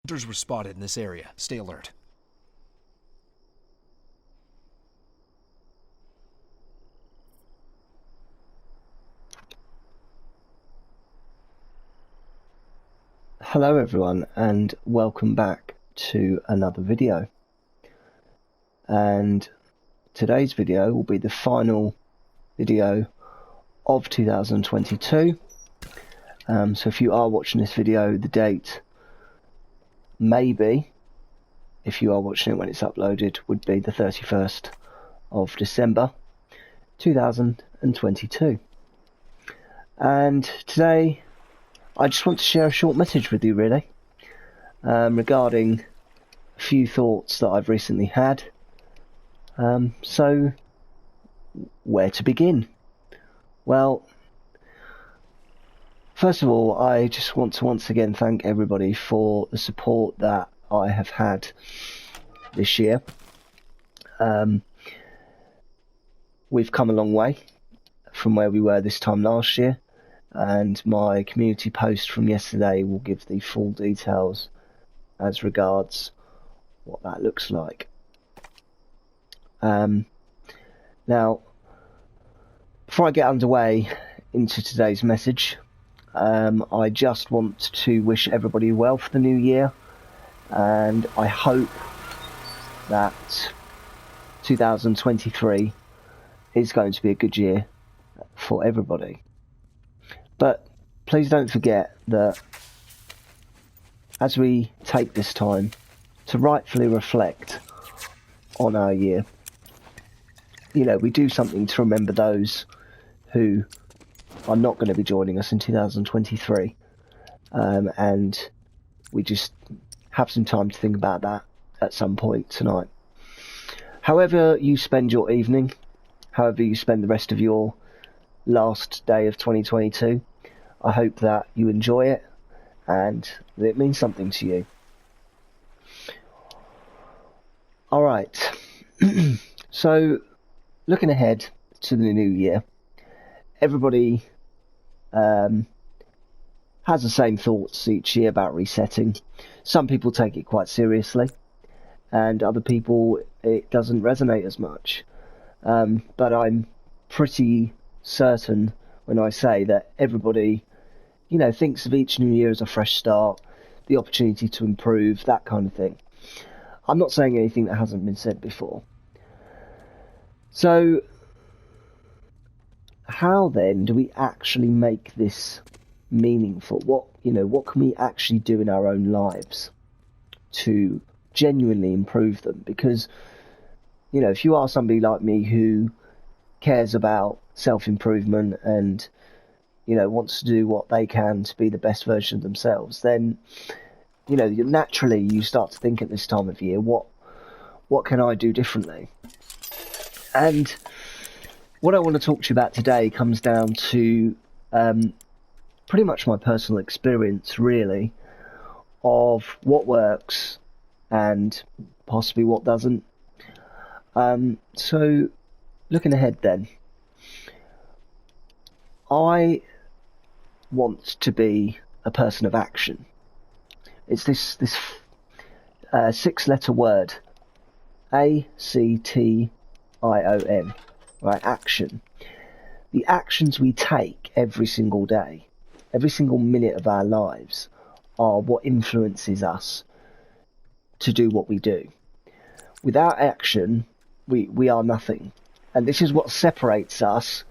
Hunters were spotted in this area. Stay alert. Hello everyone, and welcome back to another video. And today's video will be the final video of 2022. So if you are watching this video, the date maybe, if you are watching it when it's uploaded, would be the 31st of December 2022. And today I just want to share a short message with you, really, regarding a few thoughts that I've recently had. So, where to begin? Well, first of all, I just want to once again thank everybody for the support that I have had this year. We've come a long way from where we were this time last year. And my community post from yesterday will give the full details as regards what that looks like. Now, before I get underway into today's message, I just want to wish everybody well for the new year, and I hope that 2023 is going to be a good year for everybody. But please don't forget that as we take this time to rightfully reflect on our year, we do something to remember those who are not going to be joining us in 2023. And we just have some time to think about that at some point tonight. However you spend your evening, however you spend the rest of your last day of 2022, I hope that you enjoy it and that it means something to you. Alright, so looking ahead to the new year, everybody has the same thoughts each year about resetting. Some people take it quite seriously, and other people it doesn't resonate as much. But I'm pretty certain when I say that everybody, thinks of each new year as a fresh start, the opportunity to improve, that kind of thing. I'm not saying anything that hasn't been said before. So, how then do we actually make this meaningful? What can we actually do in our own lives to genuinely improve them? Because, if you are somebody like me who cares about self-improvement and wants to do what they can to be the best version of themselves, then naturally you start to think at this time of year, what can I do differently? And what I want to talk to you about today comes down to pretty much my personal experience, really, of what works and possibly what doesn't. So looking ahead then, I want to be a person of action. It's this 6-letter word, ACTION, right? Action. The actions we take every single day, every single minute of our lives, are what influences us to do what we do. Without action, we are nothing. And this is what separates us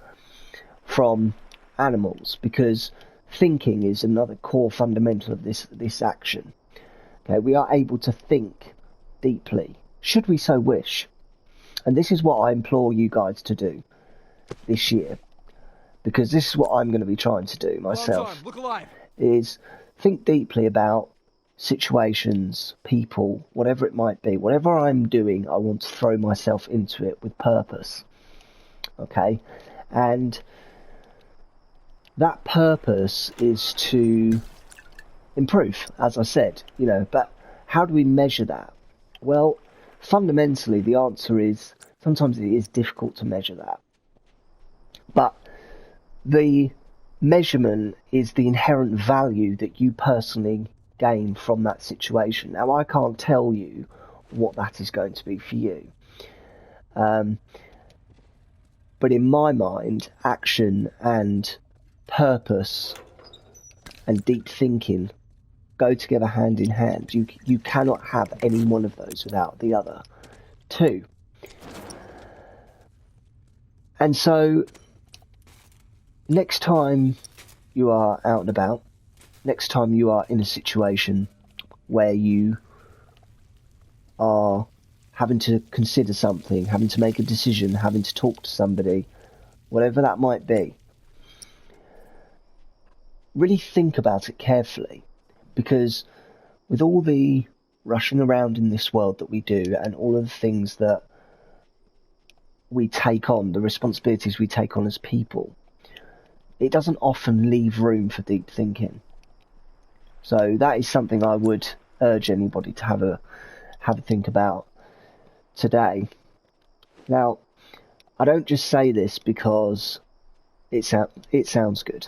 from animals, because thinking is another core fundamental of this action. Okay, we are able to think deeply, should we so wish. And this is what I implore you guys to do this year, because this is what I'm going to be trying to do myself, is think deeply about situations, people, whatever it might be. Whatever I'm doing, I want to throw myself into it with purpose. Okay, and that purpose is to improve, as I said, but how do we measure that? Well, fundamentally, the answer is sometimes it is difficult to measure that. But the measurement is the inherent value that you personally gain from that situation. Now, I can't tell you what that is going to be for you. But in my mind, action and purpose and deep thinking go together hand in hand. You cannot have any one of those without the other two. And so, next time you are out and about, next time you are in a situation where you are having to consider something, having to make a decision, having to talk to somebody, whatever that might be, really think about it carefully, because with all the rushing around in this world that we do and all of the things that we take on, the responsibilities we take on as people, it doesn't often leave room for deep thinking. So that is something I would urge anybody to have a think about today. Now, I don't just say this because it sounds good.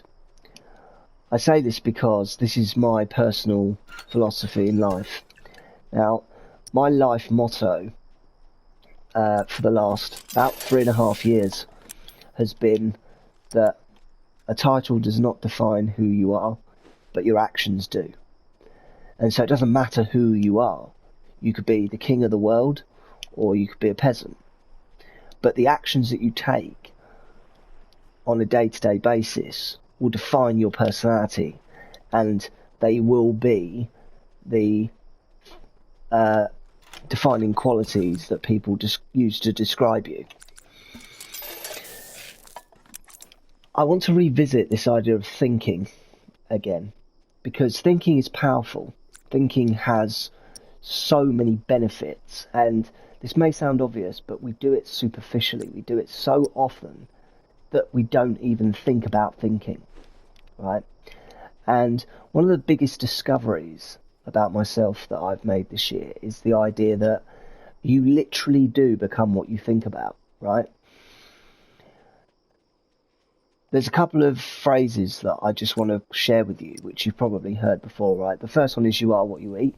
I say this because this is my personal philosophy in life. Now, my life motto for the last about 3.5 years has been that a title does not define who you are, but your actions do. And so it doesn't matter who you are. You could be the king of the world, or you could be a peasant. But the actions that you take on a day-to-day basis will define your personality, and they will be the defining qualities that people use to describe you. I want to revisit this idea of thinking again, because thinking is powerful. Thinking has so many benefits, and this may sound obvious, but we do it superficially. We do it so often that we don't even think about thinking, right? And one of the biggest discoveries about myself that I've made this year is the idea that you literally do become what you think about, right? There's a couple of phrases that I just want to share with you, which you've probably heard before, right? The first one is you are what you eat.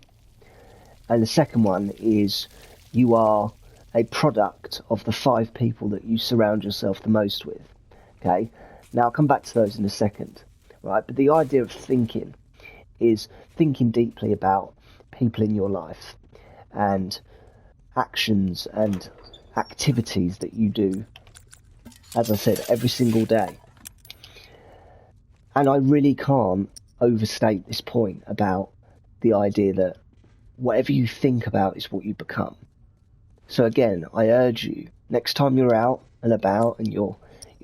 And the second one is you are a product of the 5 people that you surround yourself the most with. Okay? Now, I'll come back to those in a second, right? But the idea of thinking is thinking deeply about people in your life and actions and activities that you do, as I said, every single day. And I really can't overstate this point about the idea that whatever you think about is what you become. So again, I urge you, next time you're out and about and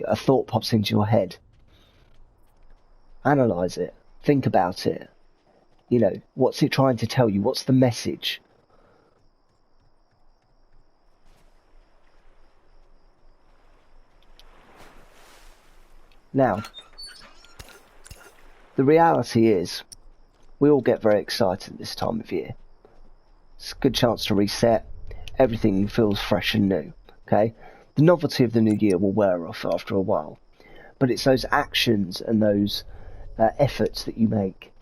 a thought pops into your head, analyze it, think about it. You know, what's it trying to tell you? What's the message? Now, the reality is, we all get very excited this time of year. It's a good chance to reset. Everything feels fresh and new, okay? The novelty of the new year will wear off after a while. But it's those actions and those efforts that you make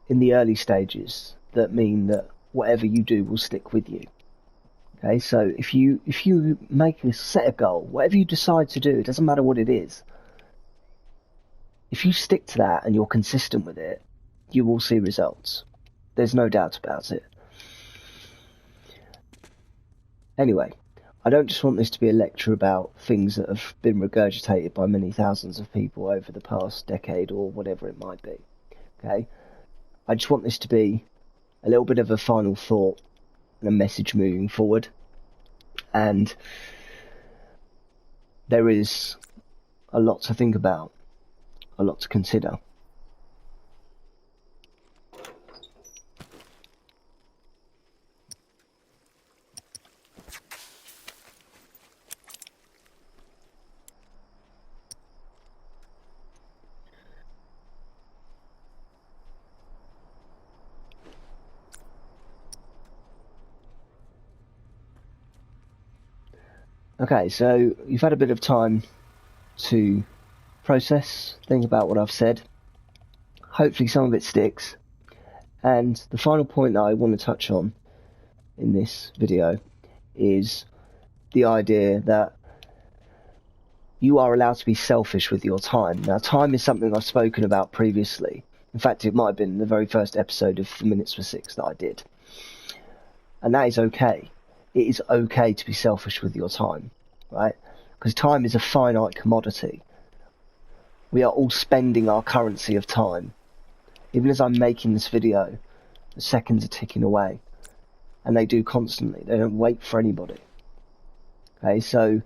in the early stages that mean that whatever you do will stick with you. Okay, so if you set a goal, whatever you decide to do, it doesn't matter what it is. If you stick to that and you're consistent with it, you will see results. There's no doubt about it. Anyway, I don't just want this to be a lecture about things that have been regurgitated by many thousands of people over the past decade or whatever it might be. Okay? I just want this to be a little bit of a final thought and a message moving forward. And there is a lot to think about, a lot to consider. Okay, so you've had a bit of time to process, think about what I've said. Hopefully some of it sticks, And the final point that I want to touch on in this video is the idea that you are allowed to be selfish with your time. Now, time is something I've spoken about previously. In fact, it might have been the very first episode of The Minutes for Six that I did. And that is okay. It is okay to be selfish with your time, right? Because time is a finite commodity. We are all spending our currency of time. Even as I'm making this video, the seconds are ticking away. And they do constantly. They don't wait for anybody. Okay, so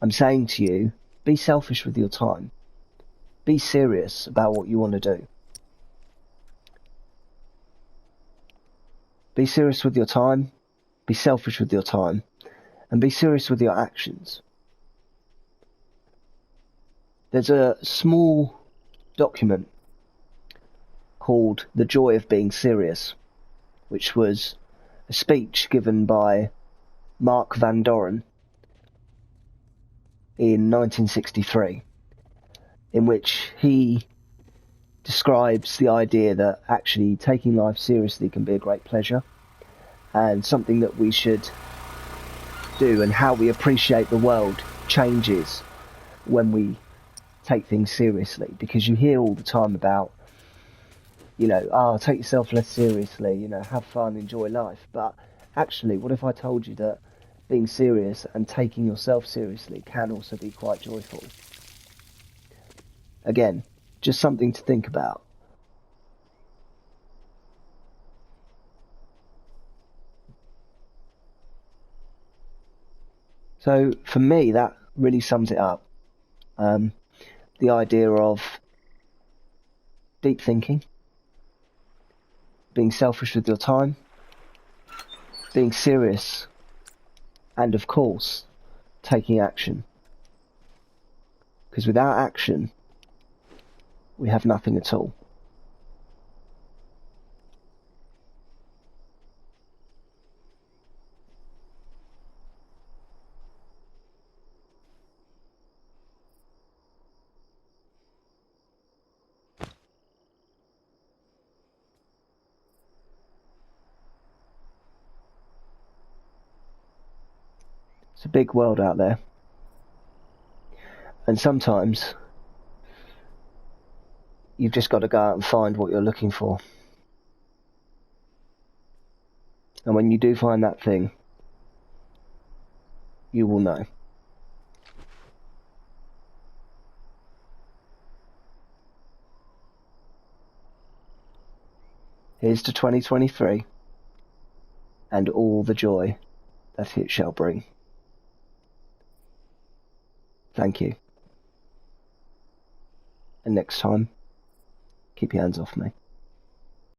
I'm saying to you, be selfish with your time. Be serious about what you want to do. Be serious with your time, be selfish with your time, and be serious with your actions. There's a small document called The Joy of Being Serious, which was a speech given by Mark Van Doren in 1963, in which he describes the idea that actually taking life seriously can be a great pleasure and something that we should do, and how we appreciate the world changes when we take things seriously. Because you hear all the time about, take yourself less seriously, have fun, enjoy life. But actually, what if I told you that being serious and taking yourself seriously can also be quite joyful? Again, just something to think about. So for me, that really sums it up. The idea of deep thinking, being selfish with your time, being serious, and of course, taking action. Because without action, we have nothing at all. It's a big world out there. And sometimes you've just got to go out and find what you're looking for. And when you do find that thing, you will know. Here's to 2023 and all the joy that it shall bring. Thank you. And next time, keep your hands off me.